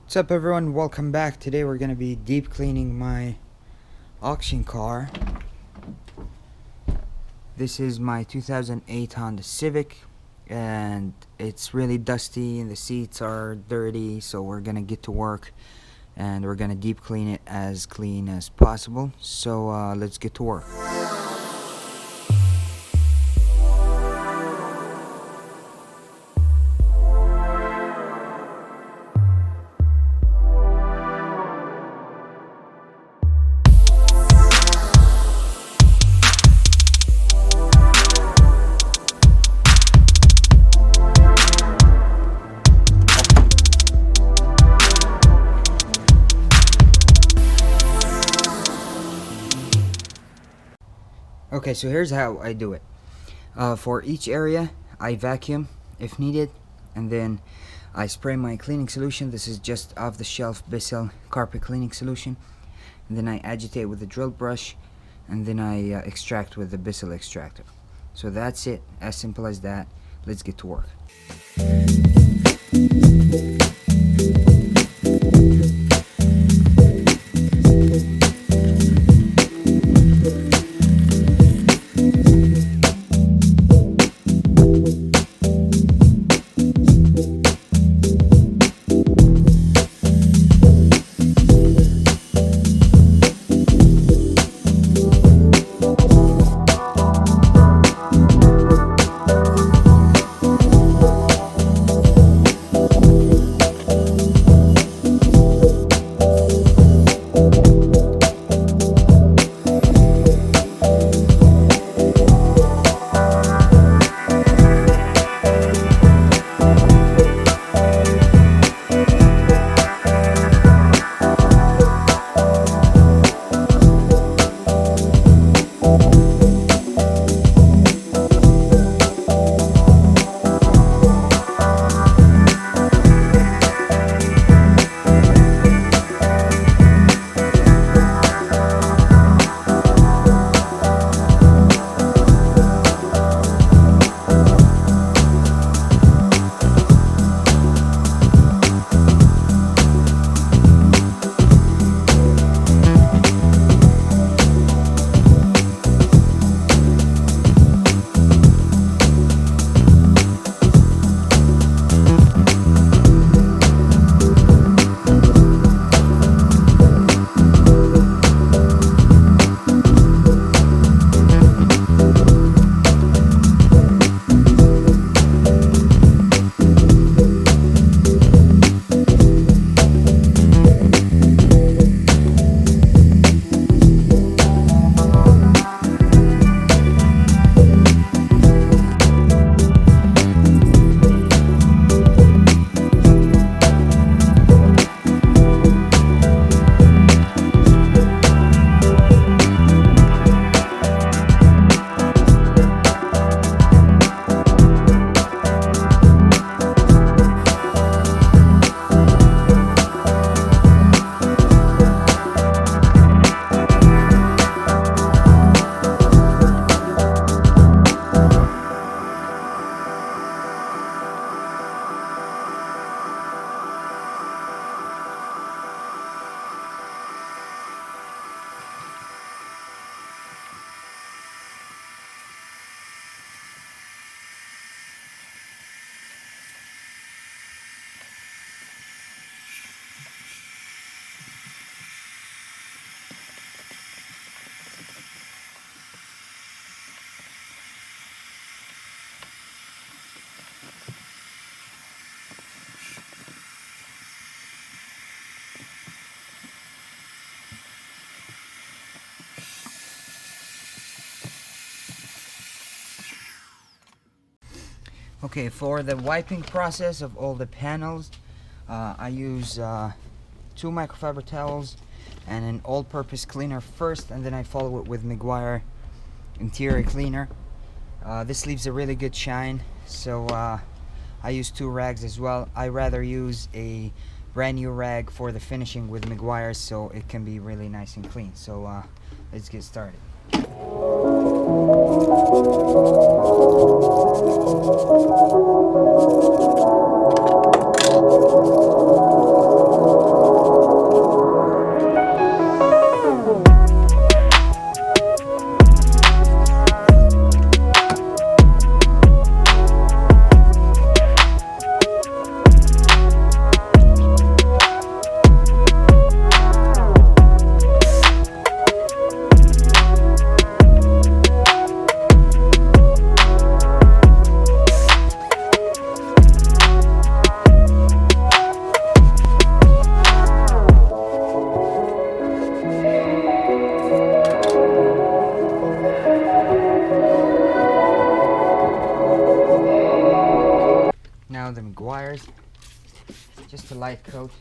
What's up everyone, welcome back. Today we're going to be deep cleaning my auction car. This is my 2008 Honda Civic and it's really dusty and the seats are dirty, so we're going to get to work and we're going to deep clean it as clean as possible. So let's get to work. Okay, so here's how I do it. For each area, I vacuum if needed, and then I spray my cleaning solution. This is just off-the-shelf Bissell carpet cleaning solution. And then I agitate with the drill brush, and then I extract with the Bissell extractor. So that's it, as simple as that. Let's get to work. Okay, for the wiping process of all the panels, I use 2 microfiber towels and an all-purpose cleaner first, and then I follow it with Meguiar interior cleaner. This leaves a really good shine, so I use 2 rags as well. I rather use a brand new rag for the finishing with Meguiar, so it can be really nice and clean. So let's get started. light coat,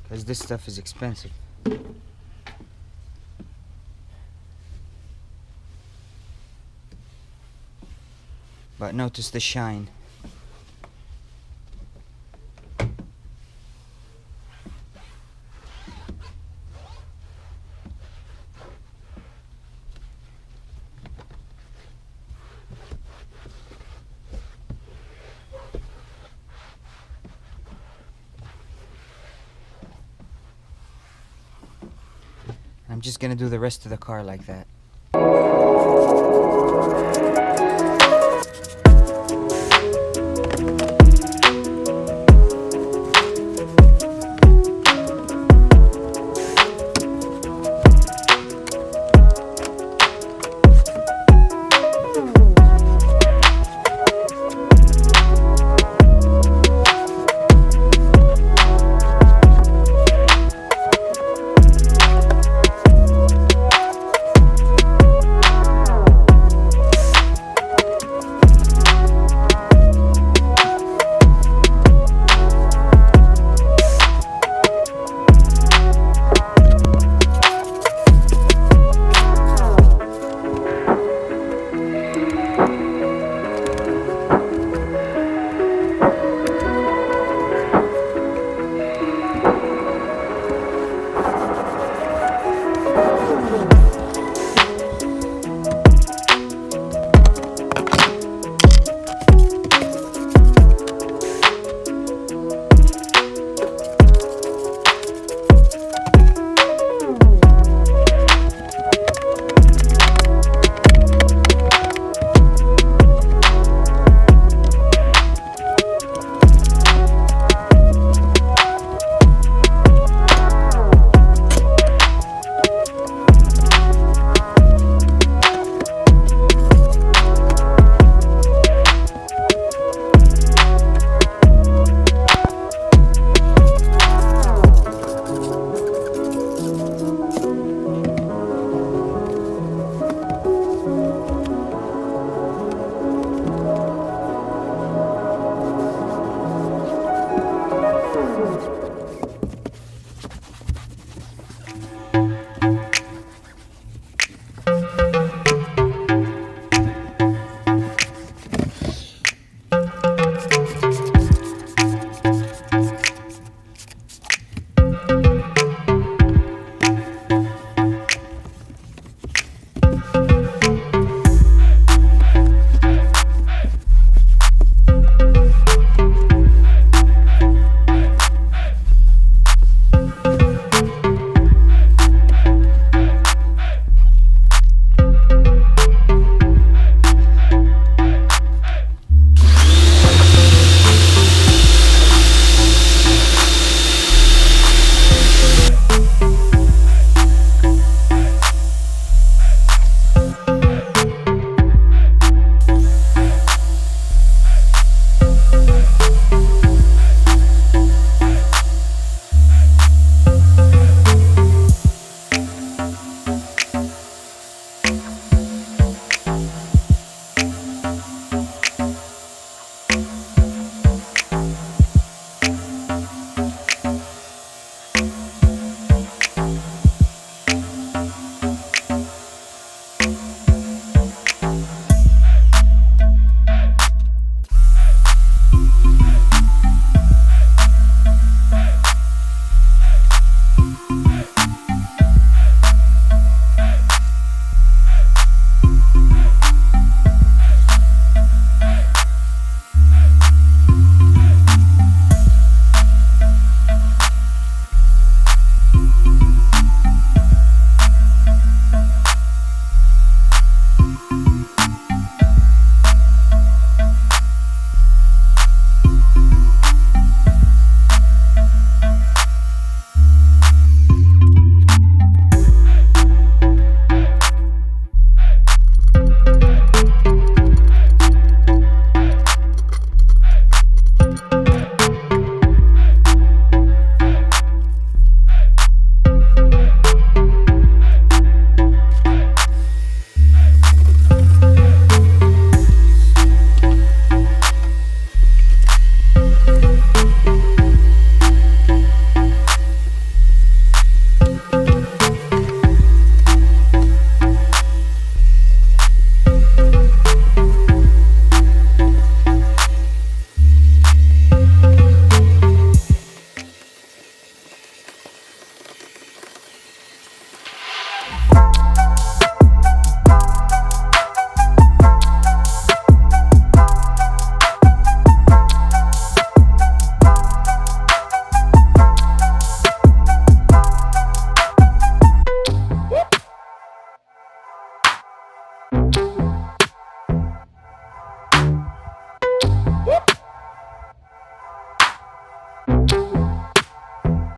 because this stuff is expensive. But notice the shine. I'm just gonna do the rest of the car like that.